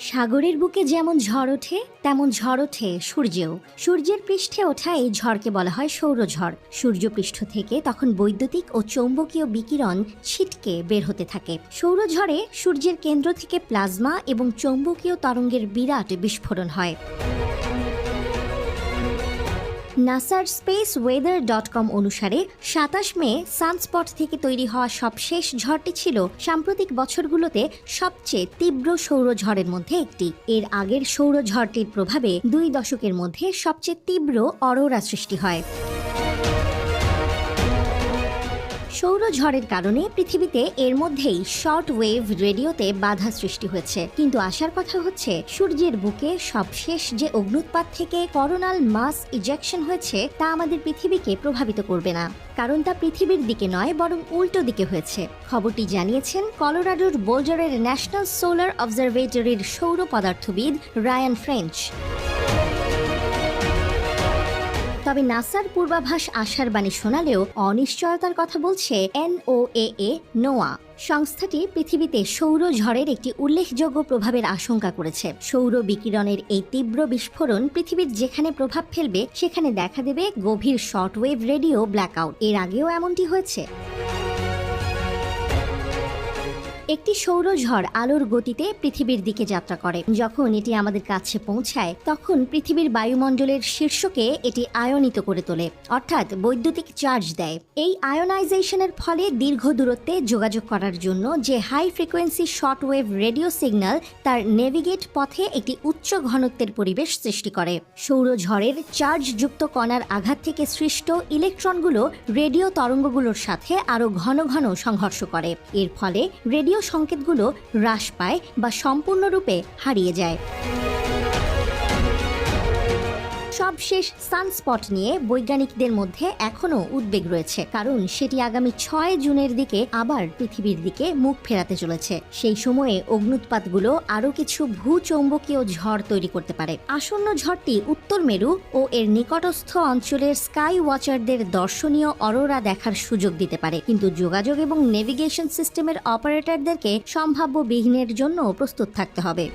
সাগরের বুকে যেমন ঝড় ওঠে তেমন ঝড় ওঠে সূর্যেও। সূর্যের পৃষ্ঠে ওঠা এই ঝড়কে বলা হয় সৌরঝড়। সূর্যপৃষ্ঠ থেকে তখন বৈদ্যুতিক ও চৌম্বকীয় বিকিরণ ছিটকে বের হতে থাকে। সৌরঝড়ে সূর্যের কেন্দ্র থেকে প্লাজমা এবং চৌম্বকীয় তরঙ্গের বিরাট বিস্ফোরণ হয়। নাসার spaceweather.com অনুসারে ২৭ মে সানস্পট থেকে তৈরি হওয়া সবশেষ ঝড়টি ছিল সাম্প্রতিক বছরগুলোতে সবচেয়ে তীব্র সৌরঝড়ের মধ্যে একটি। এর আগের সৌরঝড়টির প্রভাবে ২ দশকের মধ্যে সবচেয়ে তীব্র অরোরা সৃষ্টি হয়। সৌরঝড়ের কারণে পৃথিবীতে এর মধ্যেই শর্ট ওয়েভ রেডিওতে বাধা সৃষ্টি হয়েছে। কিন্তু আসার কথা হচ্ছে, সূর্যের বুকে সবশেষ যে অগ্ন্যুৎপাত থেকে করোনাল মাস ইজেকশন হয়েছে তা আমাদের পৃথিবীকে প্রভাবিত করবে না, কারণ তা পৃথিবীর দিকে নয় বরং উল্টো দিকে হয়েছে। খবরটি জানিয়েছেন কলোরাডোর বোল্ডারের ন্যাশনাল সোলার অবজারভেটরির সৌর পদার্থবিদ রায়ান ফ্রেঞ্চ। তবে নাসার পূর্বাভাস আশার বাণী শোনালেও অনিশ্চয়তার কথা বলছে NOAA। সংস্থাটি পৃথিবীতে সৌর ঝড়ের একটি উল্লেখযোগ্য প্রভাবের আশঙ্কা করেছে। সৌর বিকিরণের এই তীব্র বিস্ফোরণ পৃথিবীর যেখানে প্রভাব ফেলবে সেখানে দেখা দেবে গভীর শর্টওয়েভ রেডিও ব্ল্যাকআউট। এর আগেও এমনটি হয়েছে। একটি সৌরঝড় আলোর গতিতে পৃথিবীর দিকে যাত্রা করে। যখন এটি আমাদের কাছে পৌঁছায় তখন পৃথিবীর বায়ুমণ্ডলের শীর্ষকে এটি আয়নিত করে তোলে, অর্থাৎ বৈদ্যুতিক চার্জ দেয়। এই আয়োনাইজেশনের ফলে দীর্ঘ দূরত্বে যোগাযোগ করার জন্য যে high frequency shortwave radio signal তার নেভিগেট পথে একটি উচ্চ ঘনত্বের পরিবেশ সৃষ্টি করে। সৌরঝড়ের চার্জযুক্ত কণার আঘাত থেকে সৃষ্ট ইলেকট্রনগুলো রেডিও তরঙ্গগুলোর সাথে আরও ঘন ঘন সংঘর্ষ করে। এর ফলে রেডিও সংকেতগুলো হ্রাস পায় বা সম্পূর্ণরূপে হারিয়ে যায়। সবশেষ সানস্পট নিয়ে বৈজ্ঞানিকদের মধ্যে এখনও উদ্বেগ রয়েছে, কারণ সেটি আগামী ৬ জুনের দিকে আবার পৃথিবীর দিকে মুখ ফেরাতে চলেছে। সেই সময়ে অগ্ন্যুৎপাতগুলো আরও কিছু ভূচৌম্বকীয় ঝড় তৈরি করতে পারে। আসন্ন ঝড়টি উত্তর মেরু ও এর নিকটস্থ অঞ্চলের স্কাই ওয়াচারদের দর্শনীয় অরোরা দেখার সুযোগ দিতে পারে, কিন্তু যোগাযোগ এবং নেভিগেশন সিস্টেমের অপারেটরদেরকে সম্ভাব্য বিঘ্নের জন্য প্রস্তুত থাকতে হবে।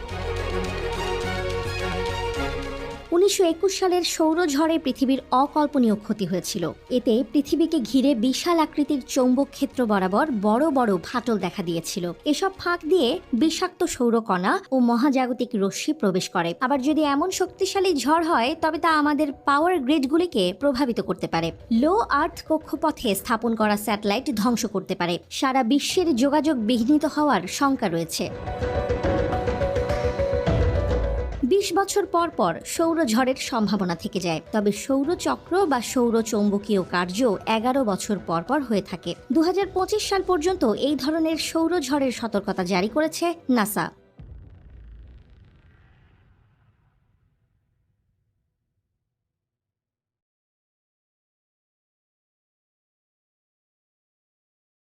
১৯২১ সালের সৌরঝড়ে পৃথিবীর অকল্পনীয় ক্ষতি হয়েছিল। এতে পৃথিবীকে ঘিরে বিশাল আকৃতির চৌম্বক ক্ষেত্র বরাবর বড় বড় ফাটল দেখা দিয়েছিল। এসব ফাঁক দিয়ে বিষাক্ত সৌরকণা ও মহাজাগতিক রশ্মি প্রবেশ করে। আবার যদি এমন শক্তিশালী ঝড় হয় তবে তা আমাদের পাওয়ার গ্রিডগুলিকে প্রভাবিত করতে পারে। লো আর্থ কক্ষপথে স্থাপন করা স্যাটেলাইট ধ্বংস করতে পারে। সারা বিশ্বের যোগাযোগ বিঘ্নিত হওয়ার শঙ্কা রয়েছে। ২০ বছর পর পর সৌরঝড়ের সম্ভাবনা থেকে যায়, তবে সৌরচক্র বা সৌরচৌম্বকীয় কার্য ১১ বছর পর পর হয়ে থাকে। ২০২৫ সাল পর্যন্ত এই ধরনের সৌরঝড়ের সতর্কতা জারি করেছে নাসা।